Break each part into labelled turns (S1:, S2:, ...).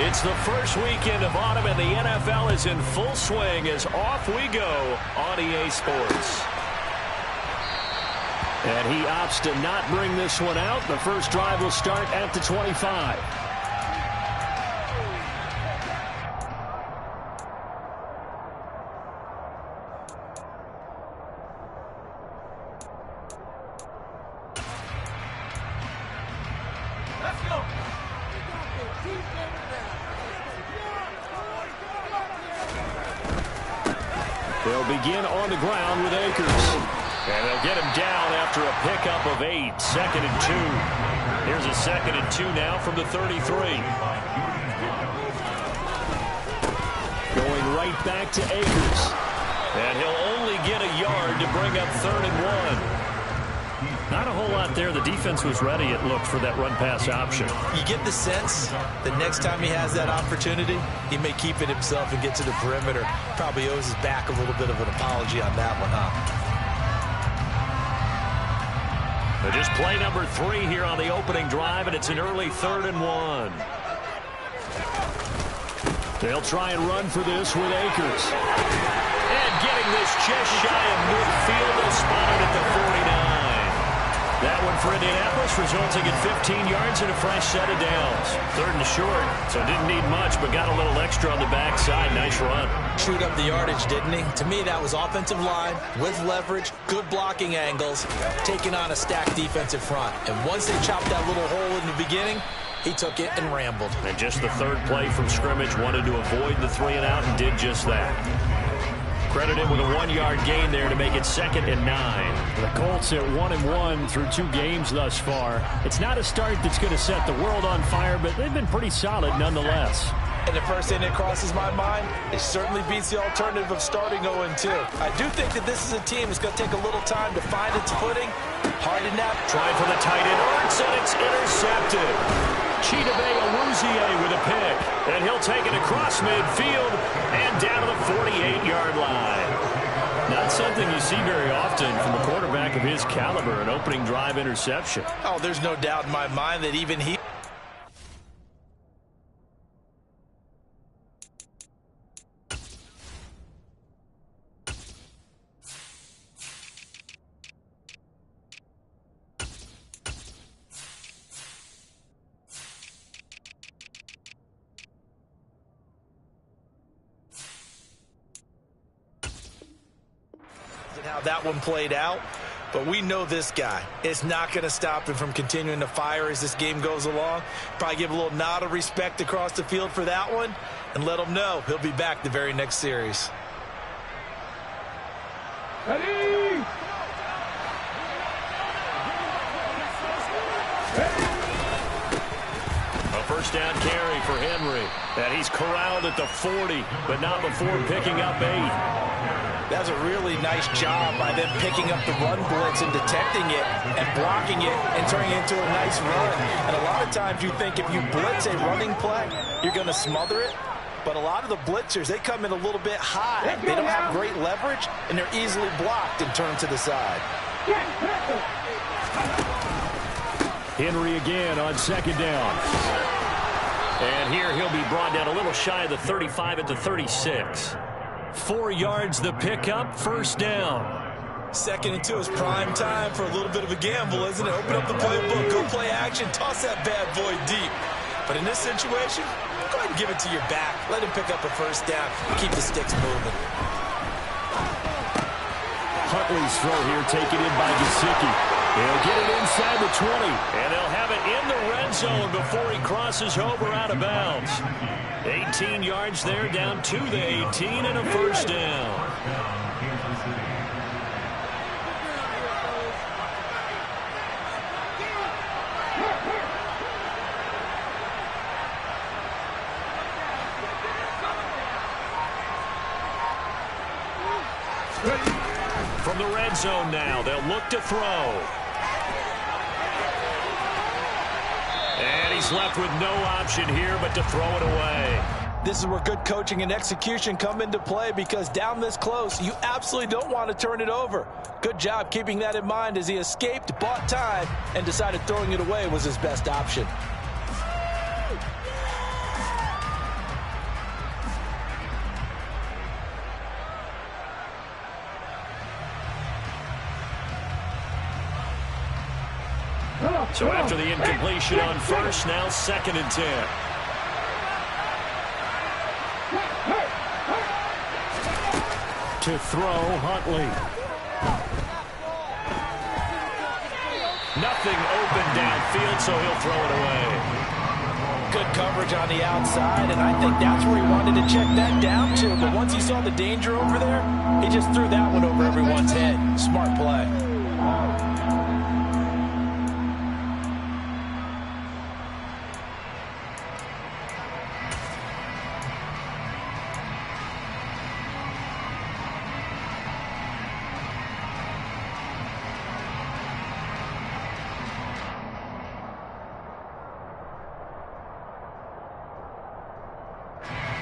S1: It's the first weekend of autumn, and the NFL is in full swing as off we go on EA Sports. And he opts to not bring this one out. The first drive will start at the 25. They'll begin on the ground with Akers. And they'll get him down after a pickup of 8. 2nd and 2. Here's a 2nd and 2 now from the 33. Going right back to Akers. And he'll only get a yard to bring up 3rd and 1. Not a whole lot there. The defense was ready, it looked, for that run-pass option.
S2: You get the sense that next time he has that opportunity, he may keep it himself and get to the perimeter. Probably owes his back a little bit of an apology on that one, huh?
S1: But just play number 3 here on the opening drive, and it's an early 3rd and 1. They'll try and run for this with Akers. And getting this just shy of midfield, they'll spot it at the 49. That one for Indianapolis, resulting in 15 yards and a fresh set of downs. 3rd and short, so didn't need much, but got a little extra on the backside. Nice run.
S2: Chewed up the yardage, didn't he? To me, that was offensive line with leverage, good blocking angles, taking on a stacked defensive front. And once they chopped that little hole in the beginning, he took it and rambled.
S1: And just the 3rd play from scrimmage, wanted to avoid the 3 and out and did just that. Credit him with a 1-yard gain there to make it 2nd and 9.
S3: The Colts at 1-1 through 2 games thus far. It's not a start that's going to set the world on fire, but they've been pretty solid nonetheless.
S2: And the first thing that crosses my mind, it certainly beats the alternative of starting 0-2. I do think that this is a team that's going to take a little time to find its footing. Hard to nap.
S1: Trying for the tight end. Ertz, and it's intercepted. Chidobe Awuzie with a pick. And he'll take it across midfield and down to the 48-yard line. Not something you see very often from a quarterback of his caliber, an opening drive interception.
S2: Oh, there's no doubt in my mind that even he... how that one played out, but we know this guy is not going to stop him from continuing to fire as this game goes along. Probably give a little nod of respect across the field for that one and let him know he'll be back the very next series.
S4: Ready?
S1: A first down carry for Henry. And he's corralled at the 40, but not before picking up 8.
S2: That's a really nice job by them picking up the run blitz and detecting it and blocking it and turning it into a nice run. And a lot of times you think if you blitz a running play, you're going to smother it. But a lot of the blitzers, they come in a little bit high. They don't have great leverage, and they're easily blocked and turned to the side.
S3: Henry again on 2nd down.
S1: And here he'll be brought down a little shy of the 35 at the 36. 4 yards the pickup, 1st down.
S2: 2nd and 2 is prime time for a little bit of a gamble, isn't it? Open up the playbook, go play action, toss that bad boy deep. But in this situation, go ahead and give it to your back. Let him pick up a 1st down, keep the sticks moving.
S3: Huntley's throw here taken in by Gesicki.
S1: He'll get it inside the 20, and they'll have it in the red zone before he crosses over out of bounds. 18 yards there, down to the 18, and a 1st down. From the red zone now, they'll look to throw. And he's left with no option here but to throw it away.
S2: This is where good coaching and execution come into play, because down this close, you absolutely don't want to turn it over. Good job keeping that in mind as he escaped, bought time, and decided throwing it away was his best option.
S1: So after the incompletion on first, now 2nd and 10.
S3: To throw, Huntley.
S1: Nothing open downfield, so he'll throw it away.
S2: Good coverage on the outside, and I think that's where he wanted to check that down to. But once he saw the danger over there, he just threw that one over everyone's head. Smart play.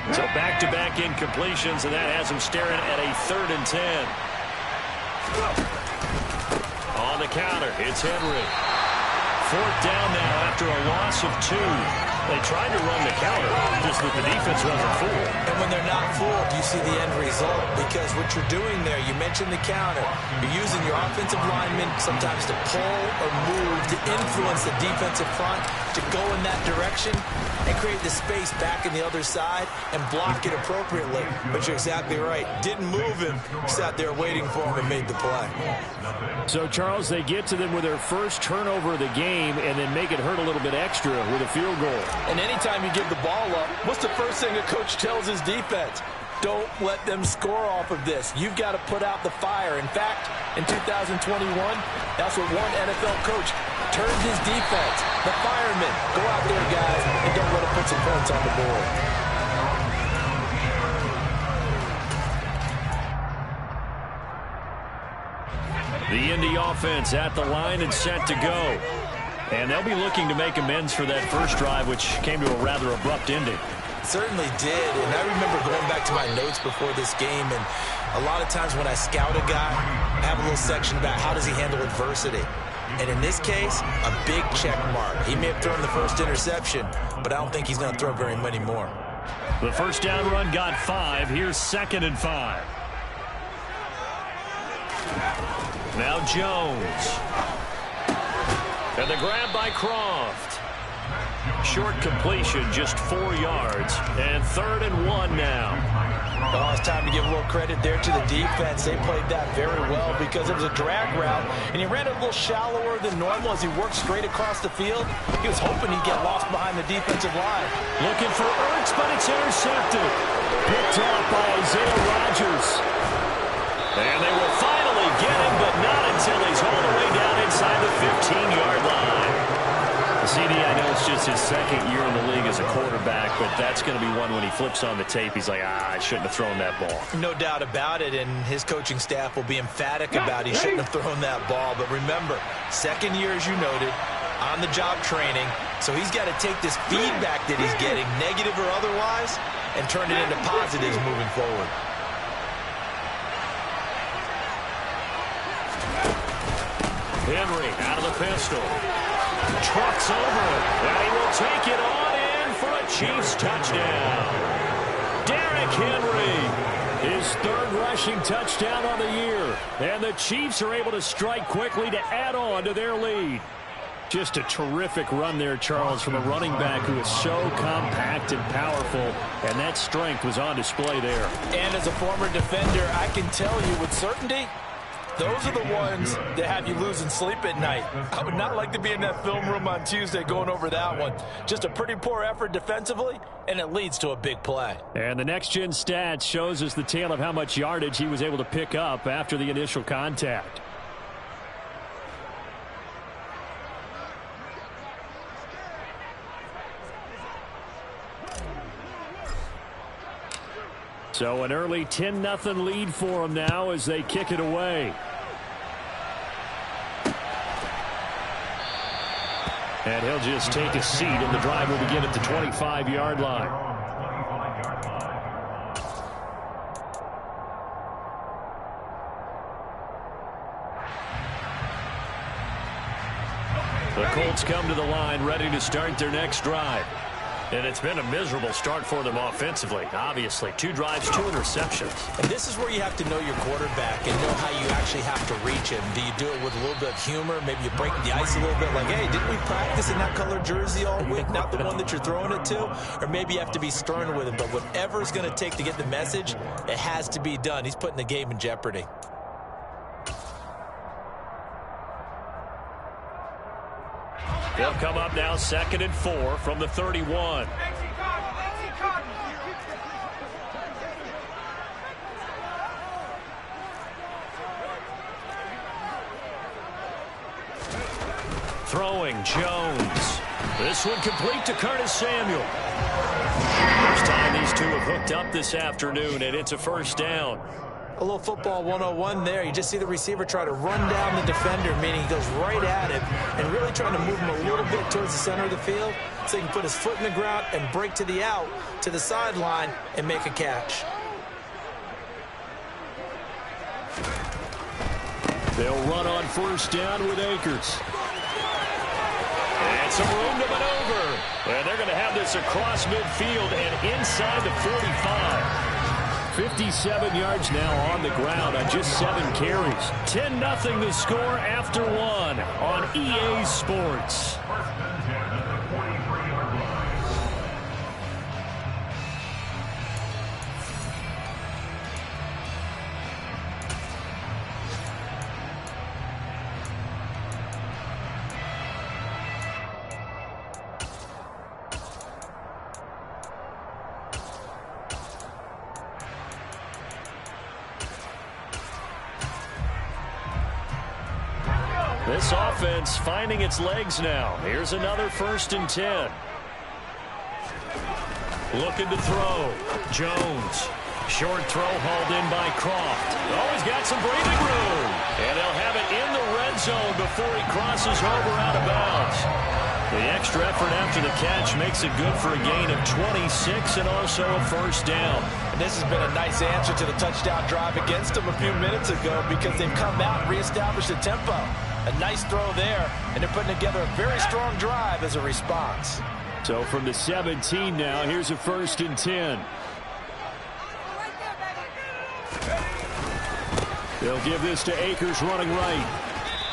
S1: So back-to-back incompletions, and that has him staring at a 3rd and 10. On the counter, it's Henry. 4th down now after a loss of 2. They tried to run the counter, just that the defense wasn't fooled.
S2: And when they're not fooled, you see the end result, because what you're doing there, you mentioned the counter. You're using your offensive linemen sometimes to pull or move to influence the defensive front to go in that direction and create the space back in the other side and block it appropriately. But you're exactly right. Didn't move him, sat there waiting for him and made the play.
S3: So, Charles, they get to them with their first turnover of the game and then make it hurt a little bit extra with a field goal.
S2: And anytime you give the ball up, what's the first thing a coach tells his defense? Don't let them score off of this. You've got to put out the fire. In fact, in 2021, that's what one NFL coach turned his defense. The firemen. Go out there, guys, and don't let them put some points on the board.
S1: The Indy offense at the line and set to go. And they'll be looking to make amends for that first drive, which came to a rather abrupt ending.
S2: Certainly did, and I remember going back to my notes before this game, and a lot of times when I scout a guy, I have a little section about how does he handle adversity. And in this case, a big check mark. He may have thrown the first interception, but I don't think he's going to throw very many more.
S1: The first down run got 5. Here's 2nd and 5. Now Jones. And the grab by Croft. Short completion, just 4 yards. And 3rd and 1 now.
S2: Oh, it's time to give a little credit there to the defense. They played that very well because it was a drag route, and he ran it a little shallower than normal as he worked straight across the field. He was hoping he'd get lost behind the defensive line.
S3: Looking for Ertz, but it's intercepted. Picked off by Isaiah Rodgers.
S1: And they will finally get him, but not until he's all the way down inside the 15-yard line. CD, I know it's just his 2nd year in the league as a quarterback, but that's going to be one when he flips on the tape. He's like, I shouldn't have thrown that ball.
S2: No doubt about it, and his coaching staff will be emphatic about he shouldn't have thrown that ball. But remember, 2nd year, as you noted, on-the-job training, so he's got to take this feedback that he's getting, negative or otherwise, and turn it into positives moving forward.
S1: Henry out of the pistol. Trucks over it. And he will take it on in for a Chiefs touchdown. Derrick Henry.
S3: His 3rd rushing touchdown on the year. And the Chiefs are able to strike quickly to add on to their lead. Just a terrific run there, Charles, from a running back who is so compact and powerful, and that strength was on display there.
S2: And as a former defender, I can tell you with certainty, those are the ones that have you losing sleep at night. I would not like to be in that film room on Tuesday going over that one. Just a pretty poor effort defensively, and it leads to a big play.
S3: And the next-gen stats shows us the tale of how much yardage he was able to pick up after the initial contact. So an early 10-0 lead for them now as they kick it away. And he'll just take a seat, and the drive will begin at the 25-yard line. The Colts come to the line ready to start their next drive. And it's been a miserable start for them offensively. Obviously, 2 drives, 2 interceptions.
S2: And this is where you have to know your quarterback and know how you actually have to reach him. Do you do it with a little bit of humor? Maybe you break the ice a little bit like, hey, didn't we practice in that color jersey all week, not the one that you're throwing it to? Or maybe you have to be stern with him. But whatever it's going to take to get the message, it has to be done. He's putting the game in jeopardy.
S3: They'll come up now 2nd and 4 from the 31. Throwing, Jones. This one complete to Curtis Samuel. First time these two have hooked up this afternoon, and it's a first down.
S2: A little football 101 there. You just see the receiver try to run down the defender, meaning he goes right at him and really trying to move him a little bit towards the center of the field so he can put his foot in the ground and break to the out, to the sideline, and make a catch.
S3: They'll run on first down with Akers. And some room to maneuver. And they're going to have this across midfield and inside the 45. 57 yards now on the ground on just 7 carries. 10-0 the score after 1 on EA Sports. This offense finding its legs now. Here's another 1st and 10. Looking to throw. Jones. Short throw hauled in by Croft. Oh, he's got some breathing room. And they'll have it in the red zone before he crosses over out of bounds. The extra effort after the catch makes it good for a gain of 26 and also a first down.
S2: And this has been a nice answer to the touchdown drive against them a few minutes ago because they've come out and reestablished the tempo. A nice throw there, and they're putting together a very strong drive as a response.
S3: So from the 17 now, here's a 1st and 10. They'll give this to Akers running right.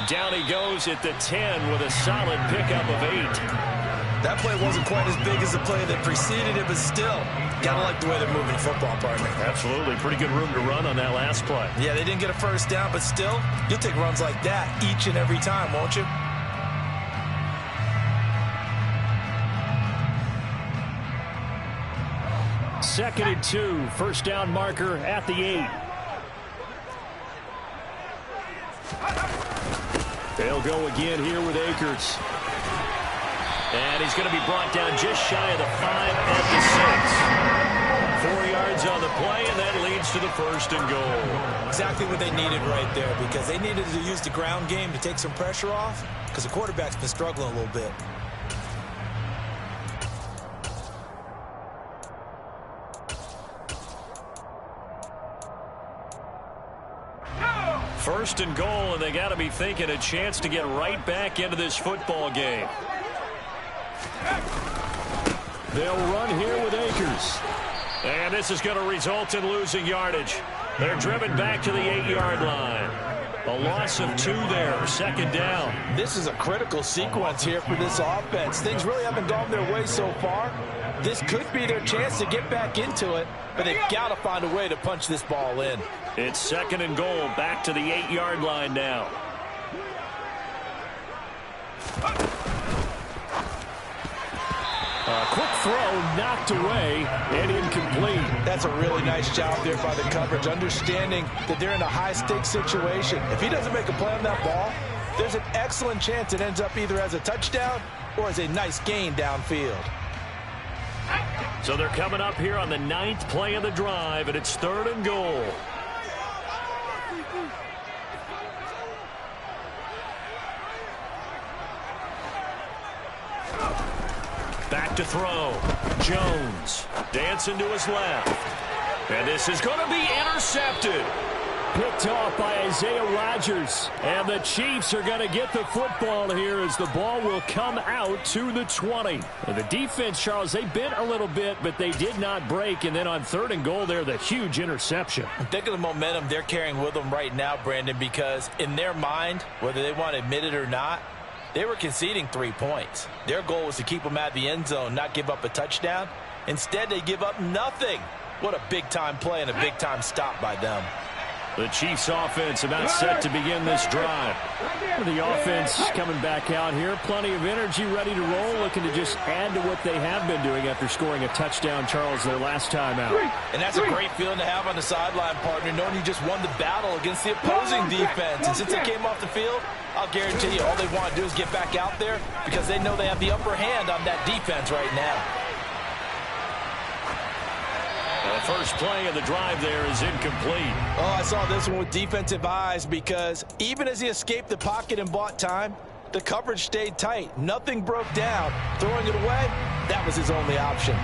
S3: Down he goes at the 10 with a solid pickup of 8.
S2: That play wasn't quite as big as the play that preceded it, but still, gotta like the way they're moving the football, partner.
S3: Absolutely. Pretty good room to run on that last play.
S2: Yeah, they didn't get a first down, but still, you'll take runs like that each and every time, won't you?
S3: Second and 2. First down marker at the 8. They'll go again here with Akers. And he's going to be brought down just shy of the 5 at the 6. 4 yards on the play, and that leads to the 1st and goal.
S2: Exactly what they needed right there, because they needed to use the ground game to take some pressure off, because the quarterback's been struggling a little bit.
S3: First and goal, and they got to be thinking a chance to get right back into this football game. They'll run here with Akers. And this is going to result in losing yardage. They're driven back to the 8-yard line. A loss of 2 there, 2nd down.
S2: This is a critical sequence here for this offense. Things really haven't gone their way so far. This could be their chance to get back into it, but they've got to find a way to punch this ball in.
S3: It's 2nd and goal, back to the 8-yard line now. A quick throw knocked away and incomplete.
S2: That's a really nice job there by the coverage, understanding that they're in a high-stakes situation. If he doesn't make a play on that ball, there's an excellent chance it ends up either as a touchdown or as a nice gain downfield.
S3: So they're coming up here on the 9th play of the drive, and it's 3rd and goal. Back to throw. Jones dancing to his left. And this is going to be intercepted. Picked off by Isaiah Rodgers. And the Chiefs are going to get the football here as the ball will come out to the 20. And the defense, Charles, they bent a little bit, but they did not break. And then on 3rd and goal there, the huge interception.
S2: Think of the momentum they're carrying with them right now, Brandon, because in their mind, whether they want to admit it or not, they were conceding 3 points. Their goal was to keep them at the end zone, not give up a touchdown. Instead, they give up nothing. What a big-time play and a big-time stop by them.
S3: The Chiefs offense about set to begin this drive. The offense coming back out here. Plenty of energy, ready to roll, looking to just add to what they have been doing after scoring a touchdown, Charles, their last time out.
S2: And that's a great feeling to have on the sideline, partner, knowing you just won the battle against the opposing defense. And since they came off the field, I'll guarantee you all they want to do is get back out there because they know they have the upper hand on that defense right now.
S3: The first play of the drive there is incomplete.
S2: Oh, I saw this one with defensive eyes because even as he escaped the pocket and bought time, the coverage stayed tight. Nothing broke down. Throwing it away, that was his only option.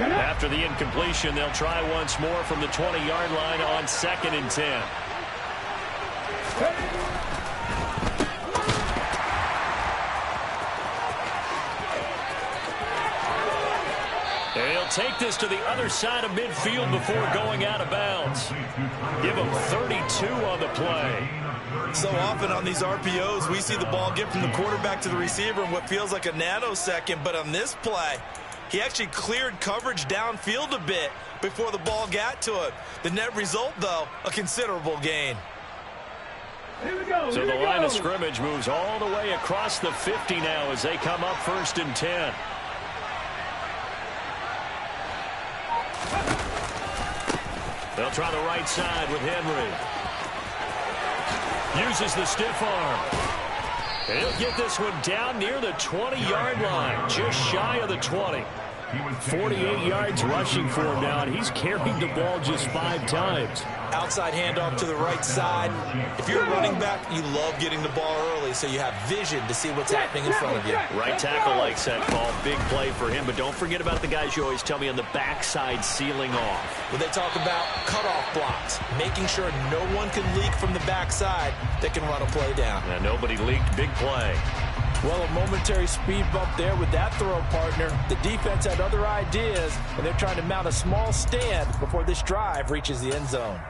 S3: After the incompletion, they'll try once more from the 20-yard line on 2nd and 10. They'll take this to the other side of midfield before going out of bounds. Give them 32 on the play.
S2: So often on these RPOs, we see the ball get from the quarterback to the receiver in what feels like a nanosecond, but on this play, he actually cleared coverage downfield a bit before the ball got to him. The net result, though, a considerable gain.
S3: So the line of scrimmage moves all the way across the 50 now as they come up 1st and 10. They'll try the right side with Henry. Uses the stiff arm. He'll get this one down near the 20-yard line, just shy of the 20. 48 yards rushing for him now, and he's carried the ball just 5 times.
S2: Outside handoff to the right side. If you're a running back, you love getting the ball early so you have vision to see what's happening in front of you.
S3: Right tackle likes that call. Big play for him, but don't forget about the guys you always tell me on the backside sealing off.
S2: When they talk about cutoff blocks, making sure no one can leak from the backside that can run a play down.
S3: And nobody leaked. Big play.
S2: Well, a momentary speed bump there with that throw, partner. The defense had other ideas, and they're trying to mount a small stand before this drive reaches the end zone.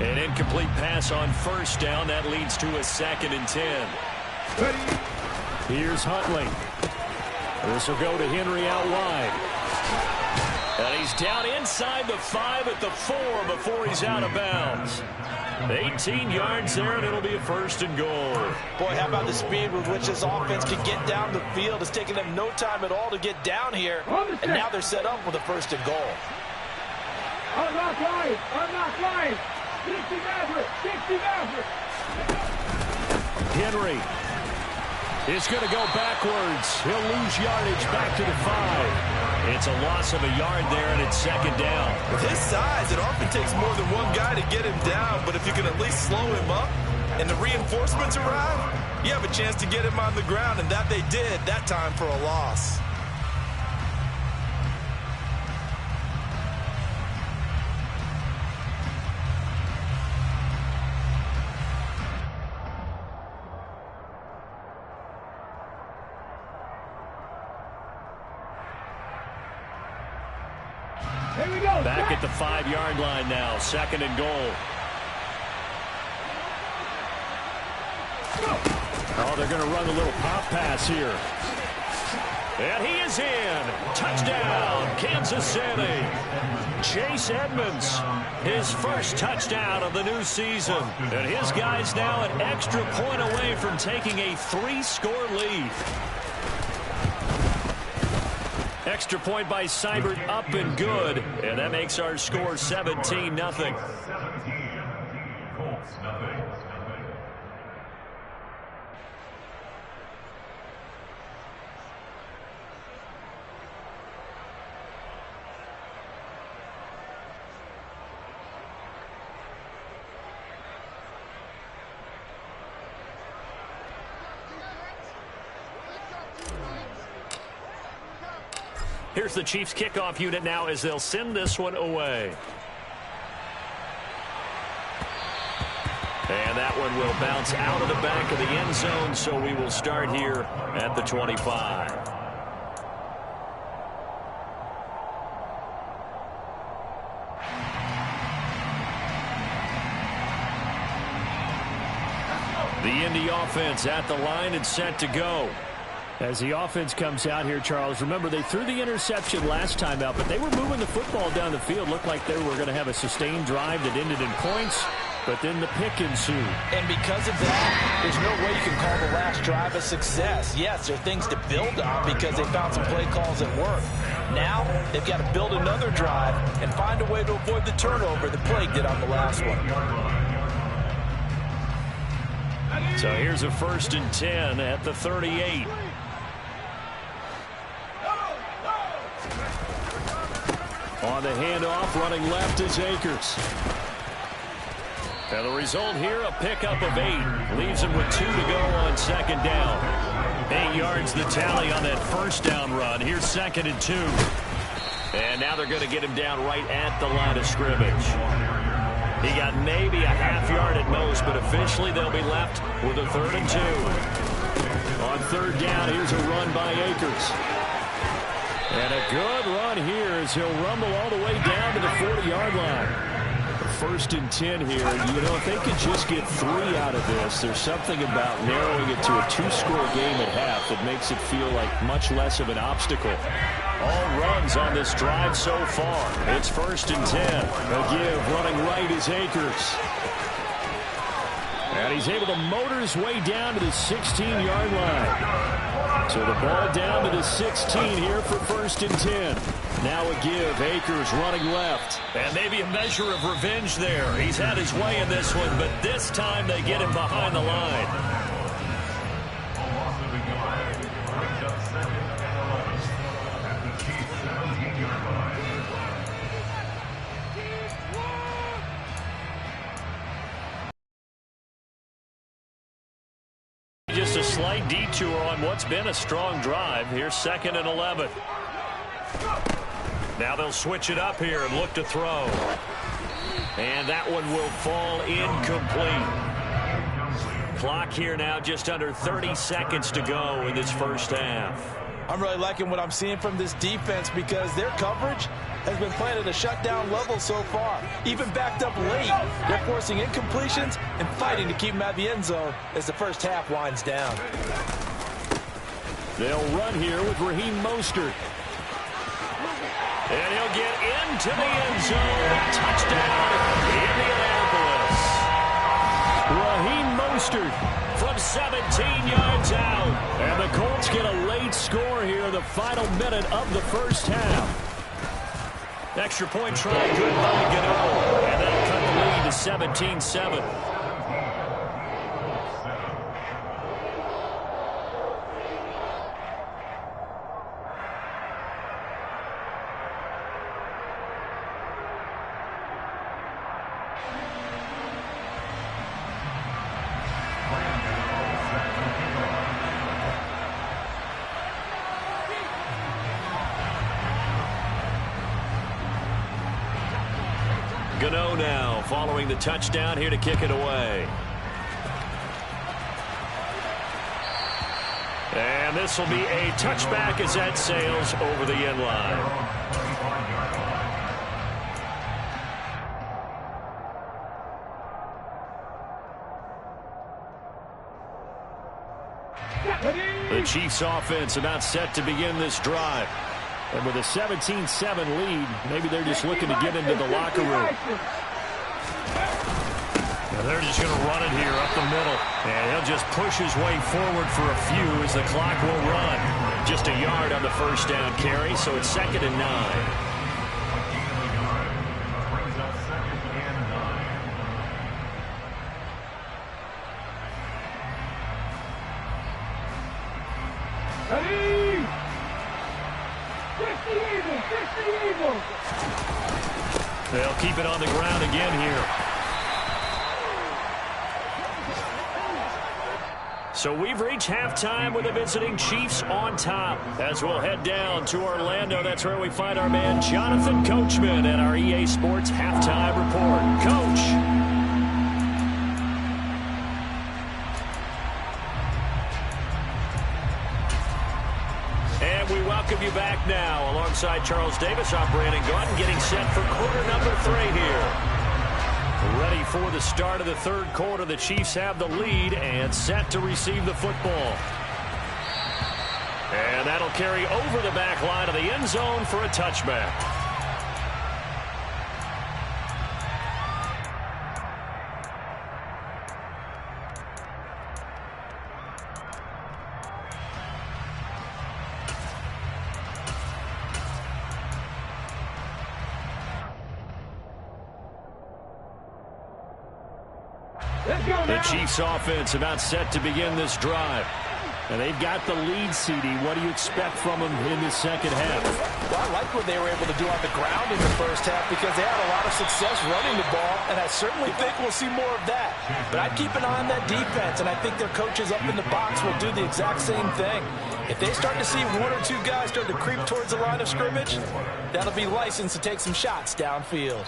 S3: An incomplete pass on 1st down. That leads to a 2nd and 10. Here's Huntley. This will go to Henry out wide. And he's down inside the 5 at the 4 before he's out of bounds. 18 yards there, and it'll be a 1st and goal.
S2: Boy, how about the speed with which this offense can get down the field? It's taken them no time at all to get down here, and now they're set up with a 1st and goal.
S4: Unlock line. 60 Maverick.
S3: Henry is going to go backwards. He'll lose yardage back to the 5. It's a loss of a yard there, and it's 2nd down.
S2: With his size, it often takes more than one guy to get him down, but if you can at least slow him up and the reinforcements arrive, you have a chance to get him on the ground, and that they did that time for a loss.
S3: Back at the 5-yard line now, 2nd and goal. Oh, they're going to run a little pop pass here. And he is in. Touchdown, Kansas City. Chase Edmonds, his first touchdown of the new season. And his guys now an extra point away from taking a 3-score lead. Extra point by Seibert up and good. And that makes our score 17-0. Here's the Chiefs kickoff unit now as they'll send this one away. And that one will bounce out of the back of the end zone, so we will start here at the 25. The Indy offense at the line and set to go. As the offense comes out here, Charles, remember they threw the interception last time out, but they were moving the football down the field. Looked like they were going to have a sustained drive that ended in points, but then the pick ensued.
S2: And because of that, there's no way you can call the last drive a success. Yes, there are things to build on because they found some play calls that work. Now, they've got to build another drive and find a way to avoid the turnover that plagued it on the last one.
S3: So here's a 1st and 10 at the 38. On the handoff, running left is Akers. And the result here, a pickup of 8. Leaves him with 2 to go on 2nd down. 8 yards the tally on that 1st down run. Here's 2nd and 2. And now they're going to get him down right at the line of scrimmage. He got maybe a half yard at most, but officially they'll be left with a 3rd and 2. On 3rd down, here's a run by Akers. And a good run here as he'll rumble all the way down to the 40-yard line. 1st and 10 here. You know, if they could just get 3 out of this, there's something about narrowing it to a 2-score game at half that makes it feel like much less of an obstacle. All runs on this drive so far. It's 1st and 10. A give running right is Akers. And he's able to motor his way down to the 16-yard line. So the ball down to the 16 here for 1st and 10. Now a give. Akers running left. And maybe a measure of revenge there. He's had his way in this one, but this time they get him behind the line. Just a slight detour on what's been a strong drive. Here's 2nd and 11. Now they'll switch it up here and look to throw. And that one will fall incomplete. Clock here now just under 30 seconds to go in this 1st half.
S2: I'm really liking what I'm seeing from this defense because their coverage has been playing at a shutdown level so far. Even backed up late, they're forcing incompletions and fighting to keep them out of the end zone as the 1st half winds down.
S3: They'll run here with Raheem Mostert. And he'll get into the end zone. Touchdown, Indianapolis. Raheem Mostert from 17 yards out. And the Colts get a late score here in the final minute of the 1st half. Extra point try, good by Gano. And that'll cut the lead to 17-7. Gano now following the touchdown here to kick it away. And this will be a touchback as that sails over the end line. The Chiefs offense about set to begin this drive. And with a 17-7 lead, maybe they're just looking to get into the locker room. And they're just going to run it here up the middle. And he'll just push his way forward for a few as the clock will run. Just a yard on the 1st down carry, so it's 2nd and 9. They'll keep it on the ground again here. So we've reached halftime with the visiting Chiefs on top. As we'll head down to Orlando, that's where we find our man Jonathan Coachman at our EA Sports Halftime Report. Coach. And we welcome you back now. Alongside Charles Davis, I'm Brandon Gaudin, getting set for quarter number 3 here. Ready for the start of the third quarter. The Chiefs have the lead and set to receive the football. And that'll carry over the back line of the end zone for a touchback. The Chiefs offense about set to begin this drive. And they've got the lead, CD. What do you expect from them in the second half?
S2: Well, I like what they were able to do on the ground in the first half because they had a lot of success running the ball, and I certainly think we'll see more of that. But I'd keep an eye on that defense, and I think their coaches up in the box will do the exact same thing. If they start to see 1 or 2 guys start to creep towards the line of scrimmage, that'll be licensed to take some shots downfield.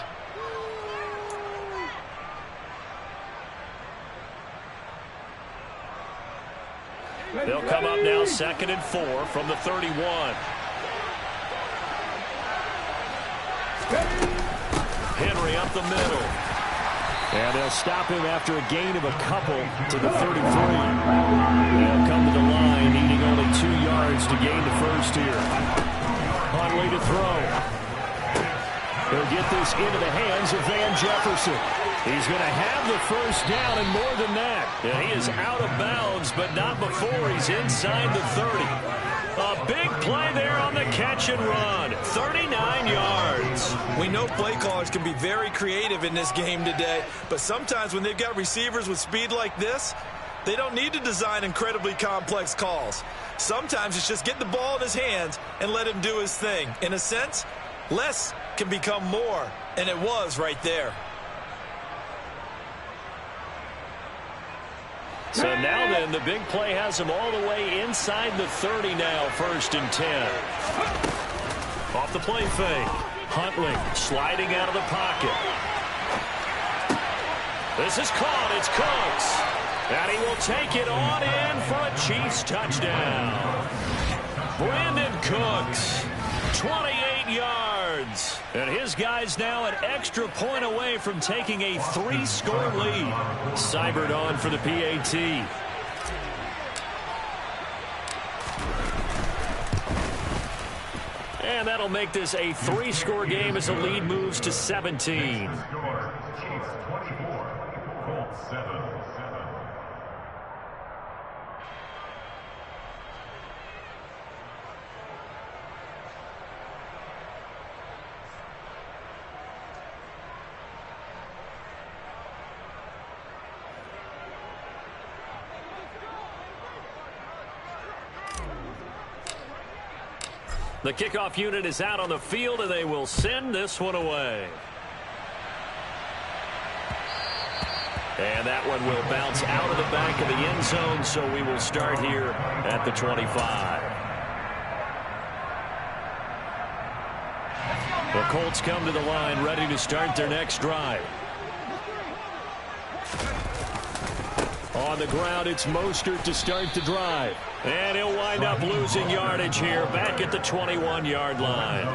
S3: They'll come up now 2nd and 4 from the 31. Henry up the middle. And they'll stop him after a gain of a couple to the 33. They'll come to the line, needing only 2 yards to gain the first here. Huntley to throw. They'll get this into the hands of Van Jefferson. He's going to have the first down and more than that. And he is out of bounds, but not before he's inside the 30. A big play there on the catch and run. 39 yards.
S2: We know play callers can be very creative in this game today, but sometimes when they've got receivers with speed like this, they don't need to design incredibly complex calls. Sometimes it's just get the ball in his hands and let him do his thing. In a sense, less can become more, and it was right there.
S3: So now then, the big play has him all the way inside the 30 now, 1st and 10. Off the play fake. Huntley sliding out of the pocket. This is caught. It's Cooks. And he will take it on in for a Chiefs touchdown. Brandon Cooks, 28 yards. And his guys now an extra point away from taking a 3-score lead. Seibert on for the PAT. And that'll make this a 3-score game as the lead moves to 17. The kickoff unit is out on the field, and they will send this one away. And that one will bounce out of the back of the end zone, so we will start here at the 25. The Colts come to the line, ready to start their next drive. On the ground, it's Mostert to start the drive. And he'll wind up losing yardage here back at the 21-yard line.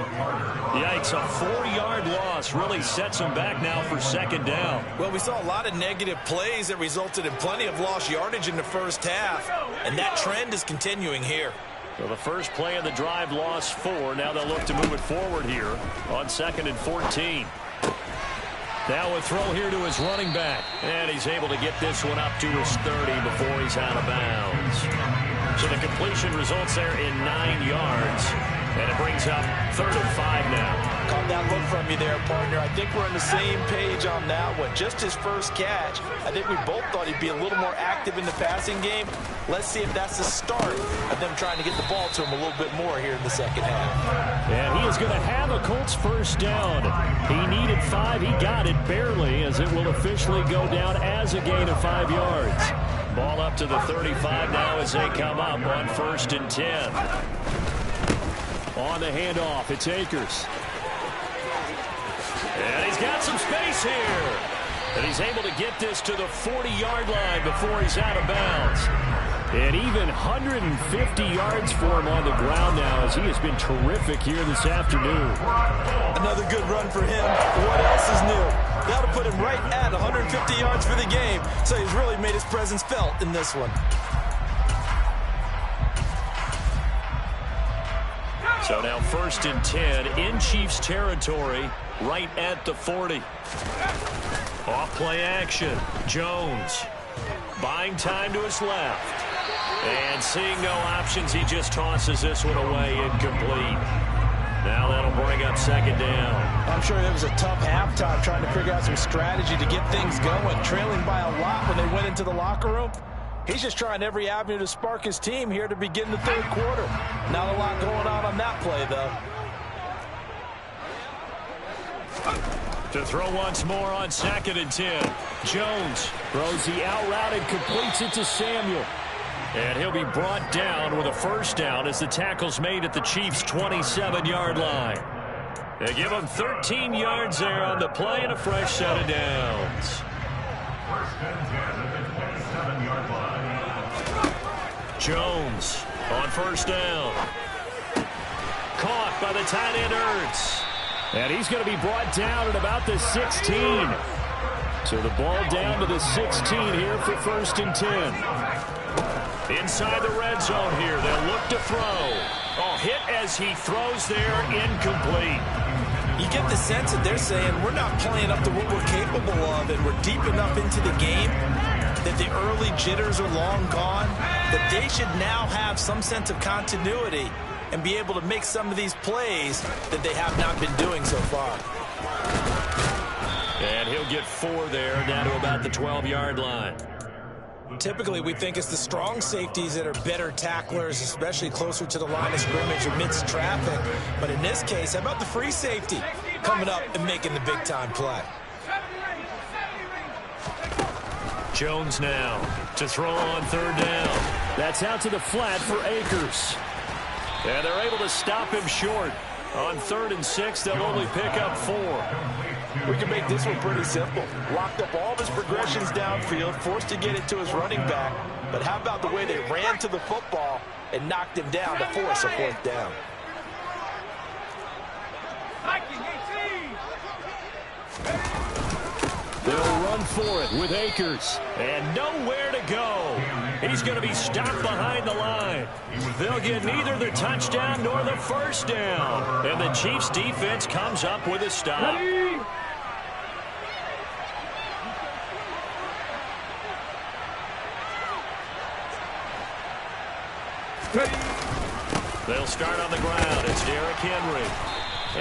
S3: Yikes, a 4-yard loss really sets him back now for 2nd down.
S2: Well, we saw a lot of negative plays that resulted in plenty of lost yardage in the first half, and that trend is continuing here.
S3: So the first play of the drive lost 4. Now they'll look to move it forward here on 2nd and 14. Now a throw here to his running back. And he's able to get this one up to his 30 before he's out of bounds. So the completion results there in 9 yards. And it brings up 3rd and 5 now.
S2: Caught that look from you there, partner. I think we're on the same page on that one. Just his first catch. I think we both thought he'd be a little more active in the passing game. Let's see if that's the start of them trying to get the ball to him a little bit more here in the second half.
S3: And he is going to have a Colts first down. He needed 5. He got it barely, as it will officially go down as a gain of 5 yards. Ball up to the 35 now as they come up on 1st and 10. On the handoff, it's Akers. And he's got some space here. And he's able to get this to the 40-yard line before he's out of bounds. And even 150 yards for him on the ground now as he has been terrific here this afternoon.
S2: Another good run for him. What else is new? That'll put him right at 150 yards for the game. So he's really made his presence felt in this one.
S3: So now 1st and 10 in Chiefs territory right at the 40. Off play action. Jones buying time to his left. And seeing no options, he just tosses this one away incomplete. Now that'll bring up 2nd down.
S2: I'm sure it was a tough halftime trying to figure out some strategy to get things going. Trailing by a lot when they went into the locker room. He's just trying every avenue to spark his team here to begin the 3rd quarter. Not a lot going on that play, though.
S3: To throw once more on 2nd and 10. Jones throws the out route and completes it to Samuel. And he'll be brought down with a 1st down as the tackle's made at the Chiefs' 27-yard line. They give him 13 yards there on the play and a fresh set of downs.
S5: 1st and 10 at the 27-yard line.
S3: Jones on 1st down. Caught by the tight end Ertz. And he's going to be brought down at about the 16. So the ball down to the 16 here for 1st and 10. Inside the red zone here. They'll look to throw. Oh, hit as he throws there, incomplete.
S2: You get the sense that they're saying we're not playing up to what we're capable of, and we're deep enough into the game that the early jitters are long gone, that they should now have some sense of continuity and be able to make some of these plays that they have not been doing so far.
S3: And he'll get 4 there, down to about the 12-yard line.
S2: Typically, we think it's the strong safeties that are better tacklers, especially closer to the line of scrimmage amidst traffic. But in this case, how about the free safety coming up and making the big-time play?
S3: Jones now to throw on 3rd down. That's out to the flat for Akers. And they're able to stop him short. On 3rd and 6, they'll only pick up 4.
S2: We can make this one pretty simple. Locked up all of his progressions downfield, forced to get it to his running back. But how about the way they ran to the football and knocked him down to force a 4th down?
S3: They'll run for it with Akers. And nowhere to go. He's going to be stopped behind the line. They'll get neither the touchdown nor the 1st down. And the Chiefs defense comes up with a stop. They'll start on the ground. It's Derrick Henry.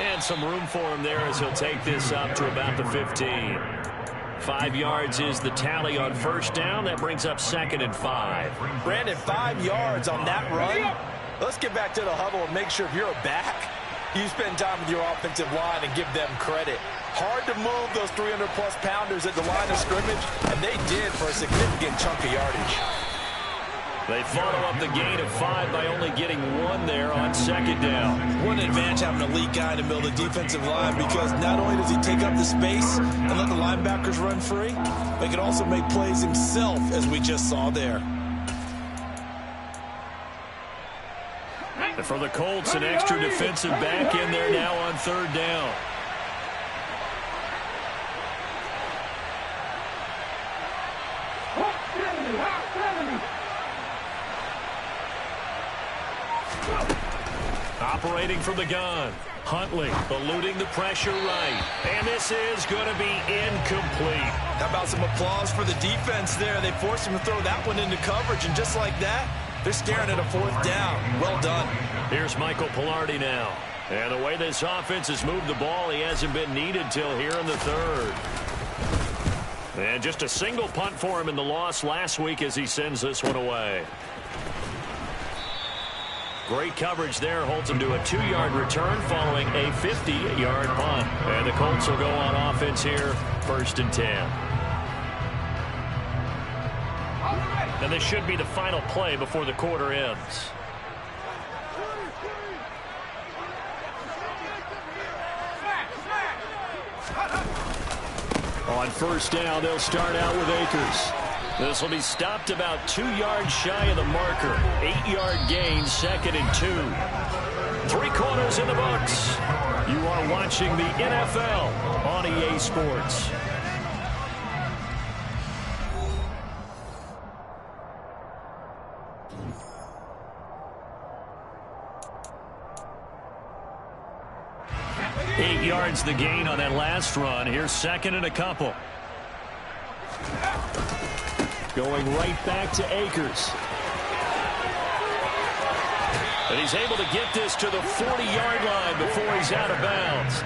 S3: And some room for him there as he'll take this up to about the 15. 5 yards is the tally on 1st down. That brings up 2nd and 5.
S2: Brandon, 5 yards on that run. Let's get back to the huddle and make sure if you're a back, you spend time with your offensive line and give them credit. Hard to move those 300-plus pounders at the line of scrimmage, and they did for a significant chunk of yardage.
S3: They follow up the gain of 5 by only getting 1 there on 2nd down.
S2: What an advantage having an elite guy in the middle of the defensive line, because not only does he take up the space and let the linebackers run free, but he can also make plays himself, as we just saw there.
S3: And for the Colts, an extra defensive back in there now on 3rd down. Operating from the gun. Huntley eluding the pressure right. And this is going to be incomplete.
S2: How about some applause for the defense there? They forced him to throw that one into coverage, and just like that, they're staring at a 4th down. Well done.
S3: Here's Michael Palardy now. And the way this offense has moved the ball, he hasn't been needed till here in the 3rd. And just a single punt for him in the loss last week as he sends this one away. Great coverage there, holds him to a 2-yard return following a 50-yard punt. And the Colts will go on offense here, 1st and 10. And this should be the final play before the quarter ends. On first down, they'll start out with Akers. This will be stopped about 2 yards shy of the marker. 8-yard gain, 2nd and 2. 3 quarters in the books. You are watching the NFL on EA Sports. Eight yards the gain on that last run. Here's 2nd and a couple. Going right back to Akers. And he's able to get this to the 40-yard line before he's out of bounds.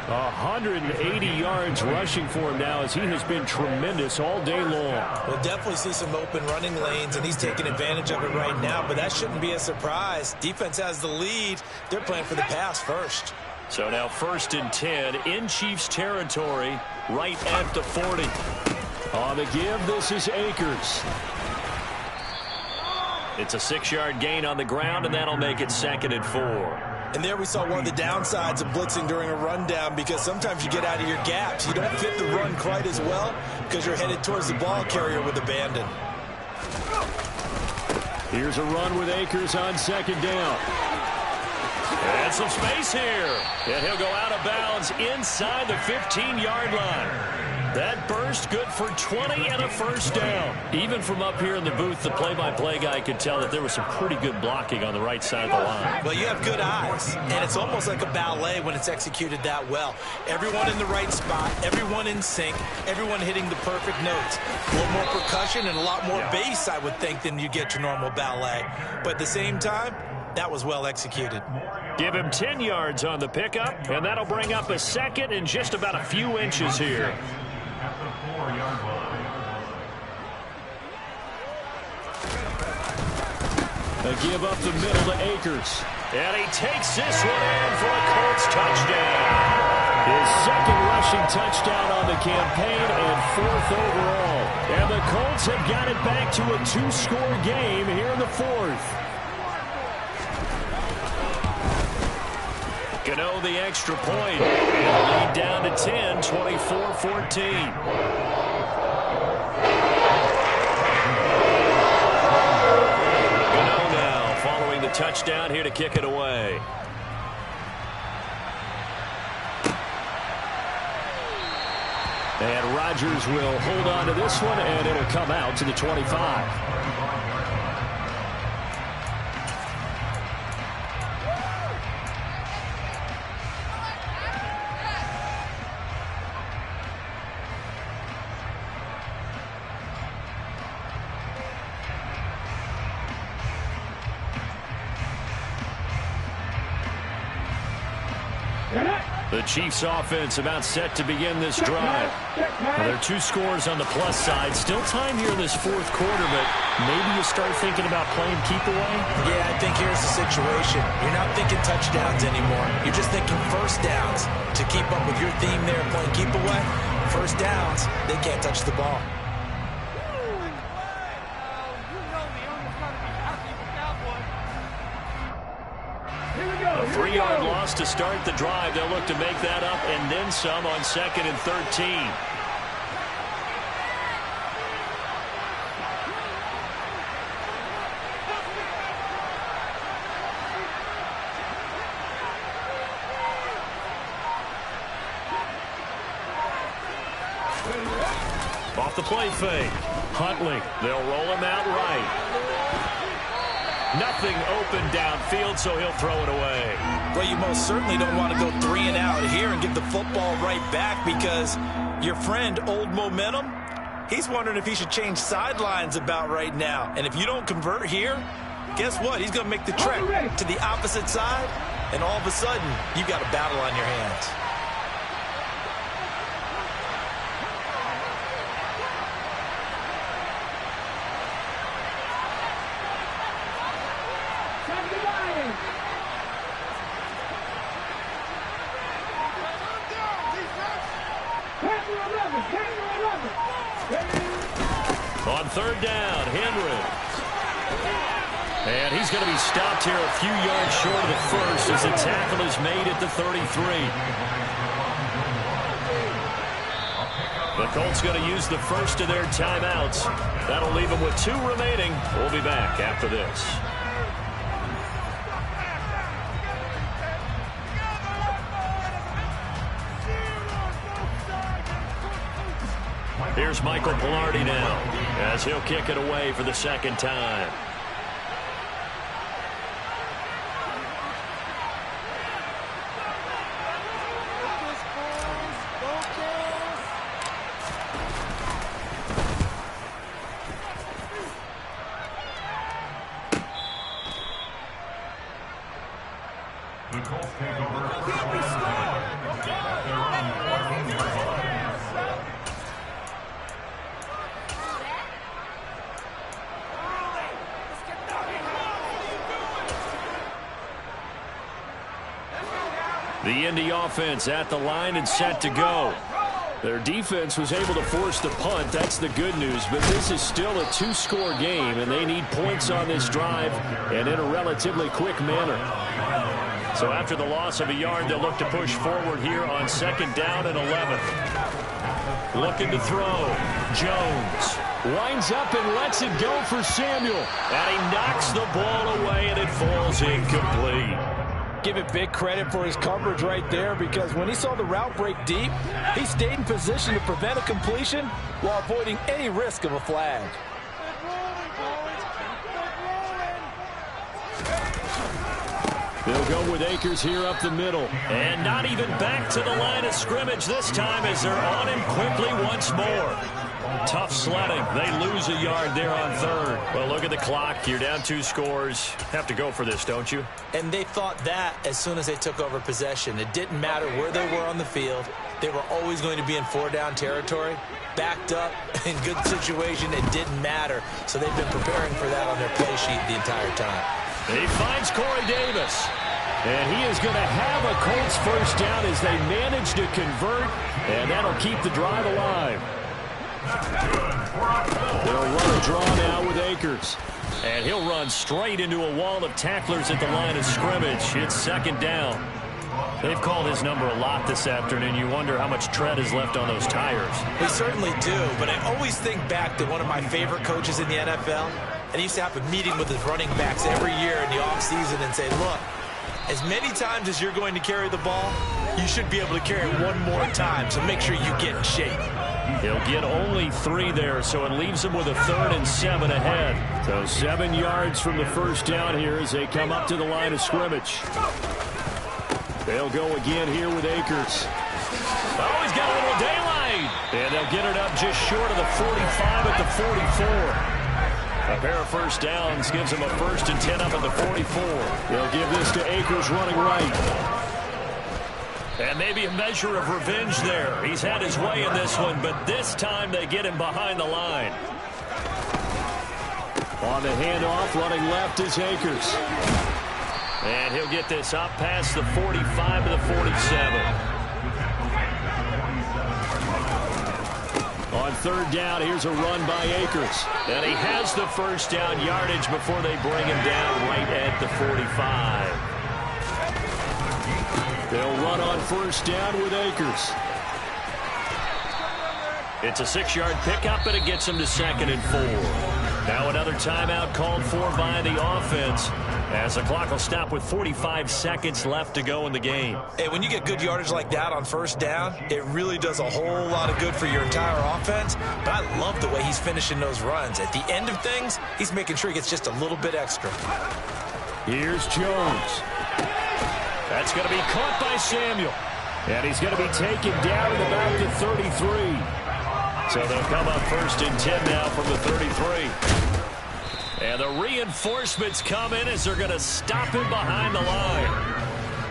S3: 180 yards rushing for him now as he has been tremendous all day long.
S2: We'll definitely see some open running lanes, and he's taking advantage of it right now, but that shouldn't be a surprise. Defense has the lead. They're playing for the pass first.
S3: So now 1st and 10 in Chiefs territory right at the 40. On the give, this is Akers. It's a 6-yard gain on the ground, and that'll make it 2nd and 4.
S2: And there we saw one of the downsides of blitzing during a rundown, because sometimes you get out of your gaps. You don't fit the run quite as well because you're headed towards the ball carrier with abandon.
S3: Here's a run with Akers on 2nd down. And some space here. And he'll go out of bounds inside the 15-yard line. That burst good for 20 and a first down. Even from up here in the booth, the play-by-play guy could tell that there was some pretty good blocking on the right side of the line.
S2: Well, you have good eyes, and it's almost like a ballet when it's executed that well. Everyone in the right spot, everyone in sync, everyone hitting the perfect notes. A little more percussion and a lot more bass, I would think, than you get your normal ballet. But at the same time, that was well executed.
S3: Give him 10 yards on the pickup, and that'll bring up a 2nd and just about a few inches here.
S5: At the 4-yard line.
S3: They give up the middle to Akers. And he takes this one in for a Colts touchdown. His 2nd rushing touchdown on the campaign and 4th overall. And the Colts have got it back to a 2-score game here in the 4th. Gano the extra point. And lead down to 10, 24-14. Gano now following the touchdown here to kick it away. And Rodgers will hold on to this one, and it'll come out to the 25. The Chiefs offense about set to begin this drive. Well, there are 2 scores on the plus side. Still time here in this 4th quarter, but maybe you start thinking about playing keep away?
S2: Yeah, I think here's the situation. You're not thinking touchdowns anymore. You're just thinking first downs. To keep up with your theme there, playing keep away, first downs, they can't touch the ball.
S3: A 3-yard loss to start the drive. They'll look to make that up and then some on 2nd and 13. Off the play fake. Huntley. They'll roll him out right. Nothing open downfield, so he'll throw it away.
S2: Well, you most certainly don't want to go 3 and out here and get the football right back, because your friend, Old Momentum, he's wondering if he should change sidelines about right now. And if you don't convert here, guess what? He's going to make the trek to the opposite side, and all of a sudden, you've got a battle on your hands.
S3: On third down, Henry. And he's going to be stopped here a few yards short of the first as the tackle is made at the 33. The Colts going to use the first of their timeouts. That'll leave them with 2 remaining. We'll be back after this. Here's Michael Palardy now as he'll kick it away for the second time.
S5: The Colts take over first and 10 at their own 14-yard line.
S3: The Indy offense at the line and set to go. Their defense was able to force the punt. That's the good news. But this is still a 2-score game, and they need points on this drive and in a relatively quick manner. So after the loss of a yard, they'll look to push forward here on second down and 11. Looking to throw. Jones winds up and lets it go for Samuel. And he knocks the ball away, and it falls incomplete.
S2: Give it big credit for his coverage right there, because when he saw the route break deep, he stayed in position to prevent a completion while avoiding any risk of a flag.
S3: They'll go with Akers here up the middle. And not even back to the line of scrimmage this time as they're on him quickly once more. Tough sledding. They lose a yard there on third. Well, look at the clock. You're down 2 scores. Have to go for this, don't you?
S2: And they thought that as soon as they took over possession. It didn't matter where they were on the field. They were always going to be in 4-down territory. Backed up, in good situation, it didn't matter. So they've been preparing for that on their play sheet the entire time.
S3: He finds Corey Davis. And he is going to have a Colts first down as they manage to convert. And that'll keep the drive alive. They'll run a draw now with Akers. And he'll run straight into a wall of tacklers at the line of scrimmage. It's second down. They've called his number a lot this afternoon. You wonder how much tread is left on those tires.
S2: We certainly do, but I always think back to one of my favorite coaches in the NFL. And he used to have a meeting with his running backs every year in the offseason and say, look, as many times as you're going to carry the ball, you should be able to carry it one more time, so make sure you get in shape.
S3: He'll get only 3 there, so it leaves him with a 3rd and 7 ahead. So 7 yards from the first down here as they come up to the line of scrimmage. They'll go again here with Akers. Oh, he's got a little daylight. And they'll get it up just short of the 45 at the 44. A pair of first downs gives him a 1st and 10 up at the 44. They'll give this to Akers running right. And maybe a measure of revenge there. He's had his way in this one, but this time they get him behind the line. On the handoff, running left is Akers. And he'll get this up past the 45 to the 47. On third down, here's a run by Akers. And he has the first down yardage before they bring him down right at the 45. They'll run on first down with Akers. It's a 6-yard pickup, and it gets him to 2nd and 4. Now another timeout called for by the offense as the clock will stop with 45 seconds left to go in the game.
S2: Hey, when you get good yardage like that on first down, it really does a whole lot of good for your entire offense. But I love the way he's finishing those runs. At the end of things, he's making sure he gets just a little bit extra.
S3: Here's Jones. That's going to be caught by Samuel. And he's going to be taken down at about the 33. So they'll come up 1st and 10 now from the 33. And the reinforcements come in as they're going to stop him behind the line.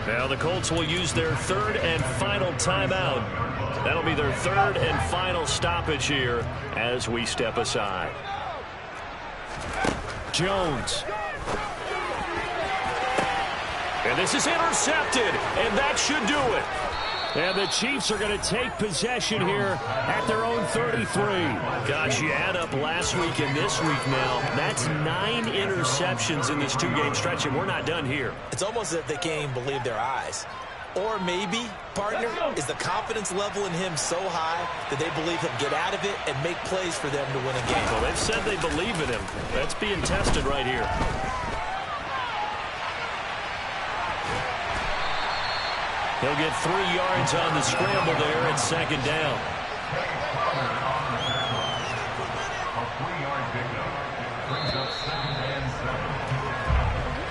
S3: Now the Colts will use their 3rd and final timeout. That'll be their 3rd and final stoppage here as we step aside. Jones. And this is intercepted, and that should do it. And the Chiefs are going to take possession here at their own 33.
S1: Gosh, you add up last week and this week now. That's 9 interceptions in this 2-game stretch, and we're not done here.
S2: It's almost as if they can't even believe their eyes. Or maybe, partner, is the confidence level in him so high that they believe he'll get out of it and make plays for them to win a game.
S1: Well, they've said they believe in him. That's being tested right here. He'll get 3 yards on the scramble there at second down.
S5: A 3-yard pickup brings up second